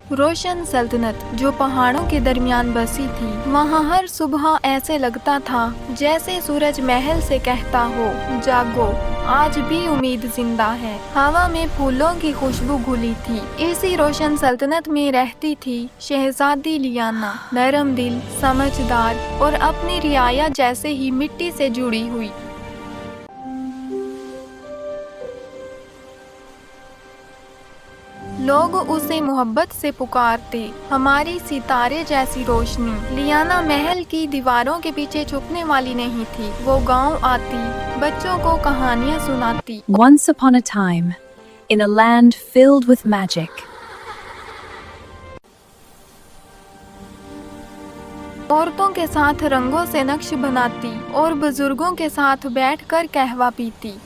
रोशन सल्तनत जो पहाड़ों के दरमियान बसी थी, वहाँ हर सुबह ऐसे लगता था जैसे सूरज महल से कहता हो, जागो, आज भी उम्मीद जिंदा है। हवा में फूलों की खुशबू घुली थी। इसी रोशन सल्तनत में रहती थी शहजादी लियाना, नरम दिल, समझदार और अपनी रियाया जैसे ही मिट्टी से जुड़ी हुई। लोग उसे मोहब्बत से पुकारते, हमारी सितारे जैसी रोशनी। लियाना महल की दीवारों के पीछे छुपने वाली नहीं थी। वो गांव आती, बच्चों को कहानियां सुनाती। Once upon a time, in a land filled with magic, औरतों के साथ रंगों से नक्श बनाती और बुजुर्गों के साथ बैठकर कहवा पीती।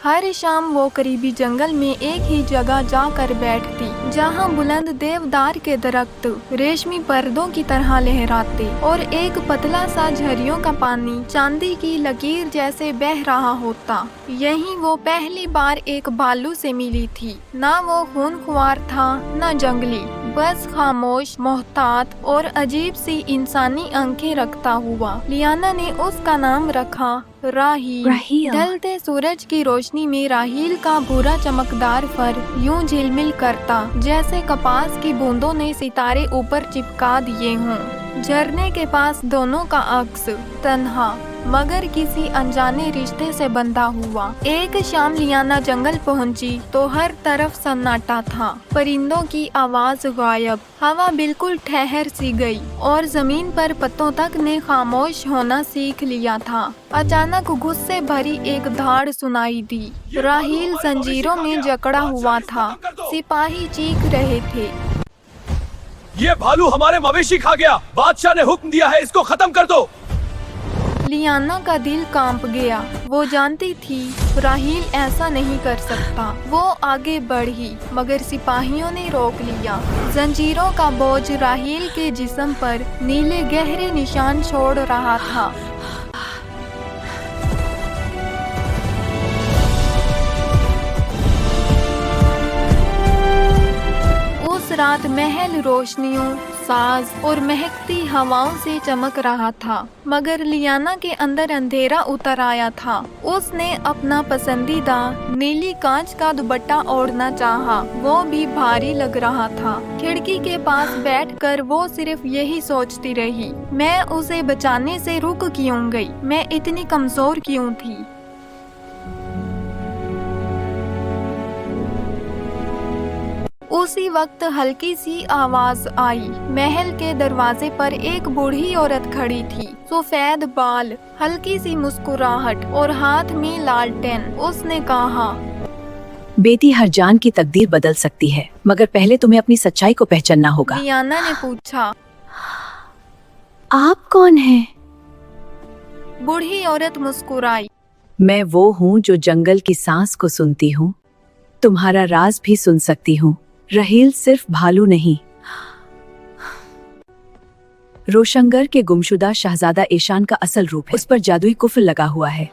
हर शाम वो करीबी जंगल में एक ही जगह जाकर बैठती, जहाँ बुलंद देवदार के दरख्त रेशमी पर्दों की तरह लहराते और एक पतला सा झरियों का पानी चांदी की लकीर जैसे बह रहा होता। यहीं वो पहली बार एक भालू से मिली थी। ना वो खूनख्वार था, ना जंगली, बस खामोश, मोहतात और अजीब सी इंसानी आंखें रखता हुआ। लियाना ने उसका नाम रखा राहील। ढलते सूरज की रोशनी में राहील का भूरा चमकदार फर यूं झिलमिल करता जैसे कपास की बूंदों ने सितारे ऊपर चिपका दिए हों। झरने के पास दोनों का अक्स, तन्हा मगर किसी अनजाने रिश्ते से बंधा हुआ। एक शाम लियाना जंगल पहुंची तो हर तरफ सन्नाटा था। परिंदों की आवाज गायब, हवा बिल्कुल ठहर सी गई और जमीन पर पत्तों तक ने खामोश होना सीख लिया था। अचानक गुस्से भरी एक धाड़ सुनाई दी। राहील जंजीरों में जकड़ा हुआ था। सिपाही चीख रहे थे, ये भालू हमारे मवेशी खा गया। बादशाह ने हुक्म दिया है, इसको खत्म कर दो। लियाना का दिल कांप गया। वो जानती थी राहील ऐसा नहीं कर सकता। वो आगे बढ़ी मगर सिपाहियों ने रोक लिया। जंजीरों का बोझ राहील के जिस्म पर नीले गहरे निशान छोड़ रहा था। उस रात महल रोशनियों, साज और महकती हवाओं से चमक रहा था, मगर लियाना के अंदर अंधेरा उतर आया था। उसने अपना पसंदीदा नीली कांच का दुपट्टा ओढ़ना चाहा, वो भी भारी लग रहा था। खिड़की के पास बैठकर वो सिर्फ यही सोचती रही, मैं उसे बचाने से रुक क्यों गई? मैं इतनी कमजोर क्यों थी? उसी वक्त हल्की सी आवाज आई। महल के दरवाजे पर एक बूढ़ी औरत खड़ी थी, सफेद बाल, हल्की सी मुस्कुराहट और हाथ में लालटेन। उसने कहा, बेटी, हर जान की तकदीर बदल सकती है, मगर पहले तुम्हें अपनी सच्चाई को पहचानना होगा। लियाना ने पूछा, आप कौन हैं? बूढ़ी औरत मुस्कुराई, मैं वो हूँ जो जंगल की सांस को सुनती हूँ। तुम्हारा राज भी सुन सकती हूँ। राहील सिर्फ भालू नहीं, रोशंगर के गुमशुदा शहजादा ईशान का असल रूप है। उस पर जादुई कुफल लगा हुआ है।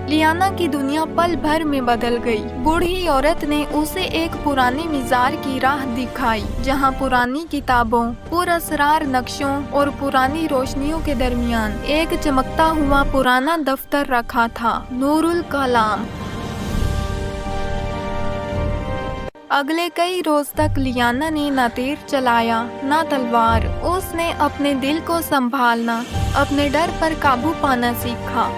लियाना की दुनिया पल भर में बदल गई। बूढ़ी औरत ने उसे एक पुरानी मिजार की राह दिखाई, जहाँ पुरानी किताबों, पुरअसरार नक्शों और पुरानी रोशनियों के दरमियान एक चमकता हुआ पुराना दफ्तर रखा था, नूरुल कलाम। अगले कई रोज तक लियाना ने न तीर चलाया न तलवार। उसने अपने दिल को संभालना, अपने डर पर काबू पाना सीखा।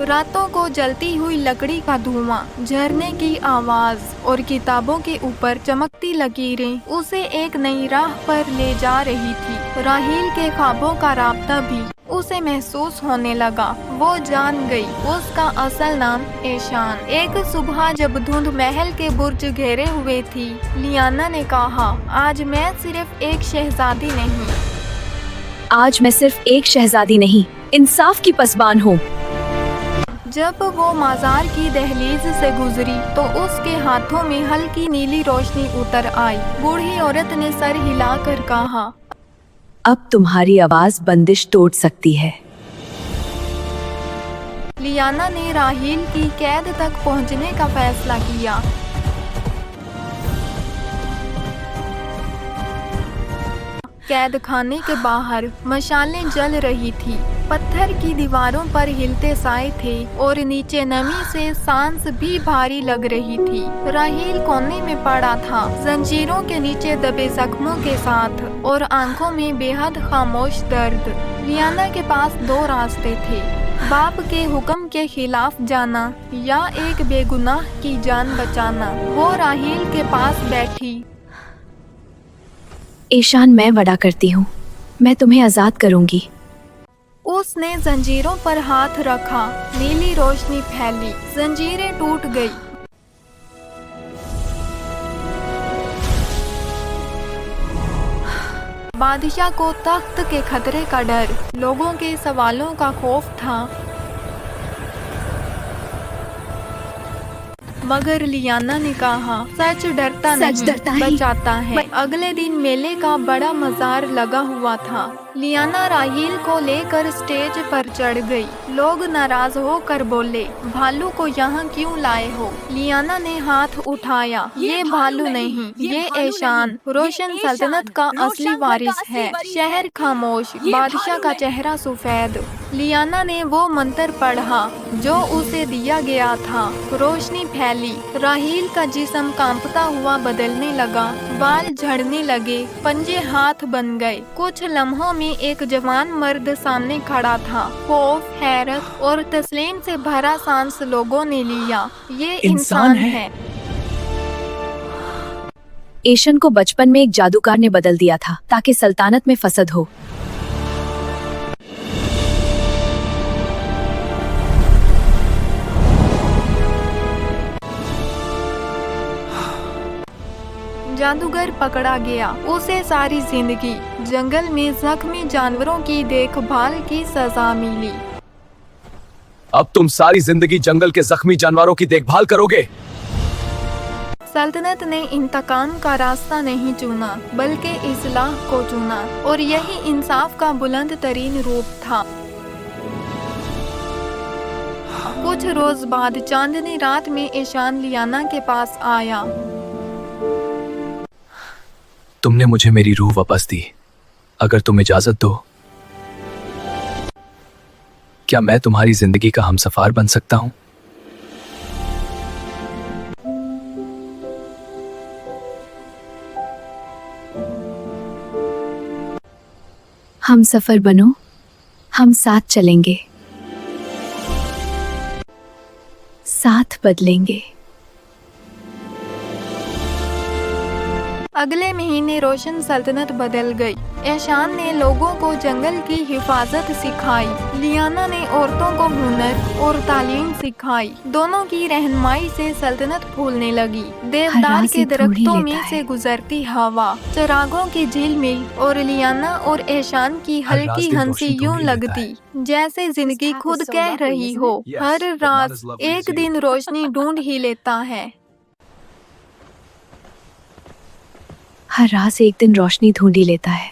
रातों को जलती हुई लकड़ी का धुआं, झरने की आवाज और किताबों के ऊपर चमकती लकीरें उसे एक नई राह पर ले जा रही थी। राहील के ख्वाबों का राब्ता भी उसे महसूस होने लगा। वो जान गई उसका असल नाम ईशान। एक सुबह जब धुंध महल के बुर्ज घेरे हुए थी, लियाना ने कहा, आज मैं सिर्फ एक शहजादी नहीं, आज मैं सिर्फ एक शहजादी नहीं, इंसाफ की पसबान हूँ। जब वो मज़ार की दहलीज से गुजरी तो उसके हाथों में हल्की नीली रोशनी उतर आई। बूढ़ी औरत ने सर हिलाकर कहा, अब तुम्हारी आवाज बंदिश तोड़ सकती है। लियाना ने राहील की कैद तक पहुंचने का फैसला किया। कैद खाने के बाहर मशालें जल रही थी, पत्थर की दीवारों पर हिलते साए थे और नीचे नमी से सांस भी भारी लग रही थी। राहील कोने में पड़ा था, जंजीरों के नीचे दबे जख्मों के साथ और आंखों में बेहद खामोश दर्द। लियाना के पास दो रास्ते थे, बाप के हुक्म के खिलाफ जाना या एक बेगुनाह की जान बचाना। वो राहील के पास बैठी। ईशान, मैं वड़ा करती हूँ, मैं तुम्हें आजाद करूंगी। उसने जंजीरों पर हाथ रखा, नीली रोशनी फैली, जंजीरें टूट गई। बादशाह को तख्त के खतरे का डर, लोगों के सवालों का खौफ था, मगर लियाना ने कहा, सच डरता नहीं, बचाता है। अगले दिन मेले का बड़ा मजार लगा हुआ था। लियाना राहील को लेकर स्टेज पर चढ़ गई। लोग नाराज होकर बोले, भालू को यहाँ क्यों लाए हो? लियाना ने हाथ उठाया, ये भालू नहीं, ये ईशान, रोशन सल्तनत का असली वारिस है। शहर खामोश, बादशाह का चेहरा सफेद। लियाना ने वो मंत्र पढ़ा जो उसे दिया गया था। रोशनी फैली, राहील का जिस्म कांपता हुआ बदलने लगा, बाल झड़ने लगे, पंजे हाथ बन गए। कुछ लम्हों में एक जवान मर्द सामने खड़ा था। खौफ, हैरत और तस्लीम से भरा सांस लोगों ने लिया। ये इंसान है। ईशान को बचपन में एक जादूगर ने बदल दिया था ताकि सल्तनत में फसद हो। जादूगर पकड़ा गया। उसे सारी जिंदगी जंगल में जख्मी जानवरों की देखभाल की सजा मिली। अब तुम सारी जिंदगी जंगल के जख्मी जानवरों की देखभाल करोगे। सल्तनत ने इंतकाम का रास्ता नहीं चुना, बल्कि इस्लाह को चुना, और यही इंसाफ का बुलंद तरीन रूप था। कुछ रोज बाद चांदनी रात में ईशान लियाना के पास आया। तुमने मुझे मेरी रूह वापस दी। अगर तुम इजाजत दो, क्या मैं तुम्हारी जिंदगी का हमसफर बन सकता हूँ? हम सफर बनो, हम साथ चलेंगे, साथ बदलेंगे। अगले महीने रोशन सल्तनत बदल गई। ईशान ने लोगों को जंगल की हिफाजत सिखाई। लियाना ने औरतों को हुनर और तालीम सिखाई। दोनों की रहनुमाई से सल्तनत फूलने लगी। देवदार के दरख्तों में से गुजरती हवा, चिरागों की झिलमिल और लियाना और ईशान की हल्की हंसी यूं लगती जैसे जिंदगी खुद कह रही हो, हर रात एक दिन रोशनी ढूंढ ही लेता है। हर रात एक दिन रोशनी ढूंढ ही लेता है।